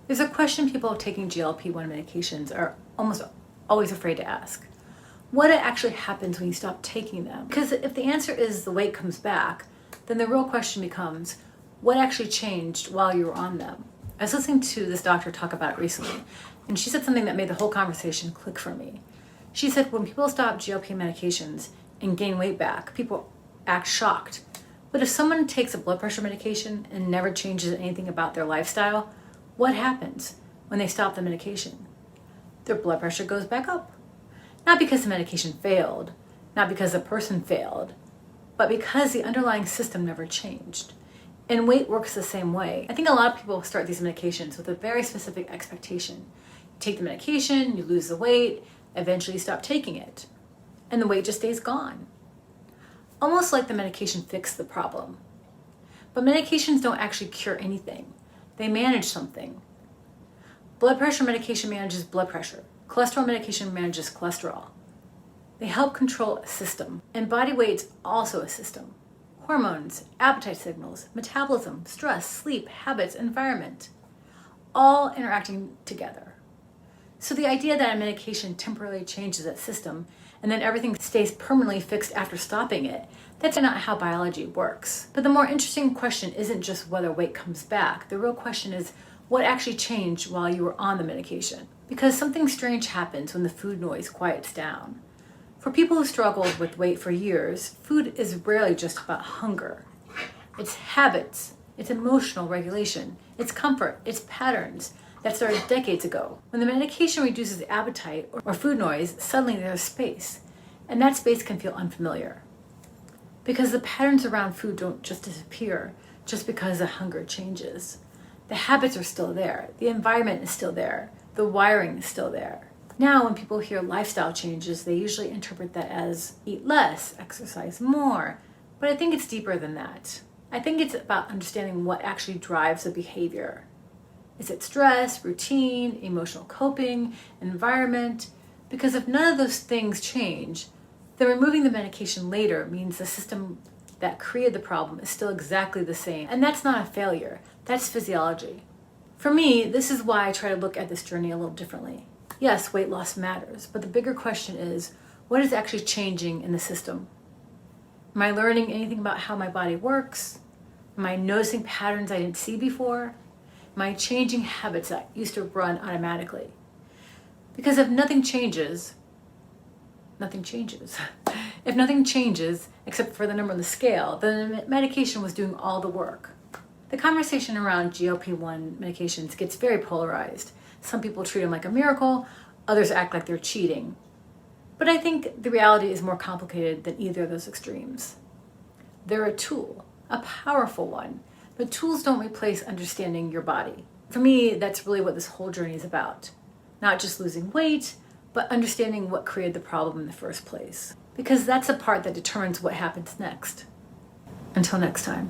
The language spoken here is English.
There's a question people taking GLP-1 medications are almost always afraid to ask. What actually happens when you stop taking them? Because if the answer is the weight comes back, then the real question becomes, what actually changed while you were on them? I was listening to this doctor talk about it recently, and she said something that made the whole conversation click for me. She said when people stop GLP medications and gain weight back, people act shocked. But if someone takes a blood pressure medication and never changes anything about their lifestyle, what happens when they stop the medication? Their blood pressure goes back up. Not because the medication failed, not because the person failed, but because the underlying system never changed. And weight works the same way. I think a lot of people start these medications with a very specific expectation. You take the medication, you lose the weight, eventually you stop taking it, and the weight just stays gone. Almost like the medication fixed the problem. But medications don't actually cure anything. They manage something. Blood pressure medication manages blood pressure. Cholesterol medication manages cholesterol. They help control a system. And body weight's also a system. Hormones, appetite signals, metabolism, stress, sleep, habits, environment, all interacting together. So the idea that a medication temporarily changes that system and then everything stays permanently fixed after stopping it, that's not how biology works. But the more interesting question isn't just whether weight comes back. The real question is what actually changed while you were on the medication. Because something strange happens when the food noise quiets down. For people who struggled with weight for years, food is rarely just about hunger. It's habits, it's emotional regulation, it's comfort, it's patterns that started decades ago. When the medication reduces appetite or food noise, suddenly there's space. And that space can feel unfamiliar. Because the patterns around food don't just disappear just because the hunger changes. The habits are still there, the environment is still there, the wiring is still there. Now, when people hear lifestyle changes, they usually interpret that as eat less, exercise more. But I think it's deeper than that. I think it's about understanding what actually drives the behavior. Is it stress, routine, emotional coping, environment? Because if none of those things change, then removing the medication later means the system that created the problem is still exactly the same. And that's not a failure, that's physiology. For me, this is why I try to look at this journey a little differently. Yes, weight loss matters, but the bigger question is, what is actually changing in the system? Am I learning anything about how my body works? Am I noticing patterns I didn't see before? Am I changing habits that used to run automatically? Because if nothing changes, nothing changes. If nothing changes, except for the number on the scale, then the medication was doing all the work. The conversation around GLP-1 medications gets very polarized. Some people treat them like a miracle, others act like they're cheating. But I think the reality is more complicated than either of those extremes. They're a tool, a powerful one, but tools don't replace understanding your body. For me, that's really what this whole journey is about. Not just losing weight, but understanding what created the problem in the first place. Because that's the part that determines what happens next. Until next time.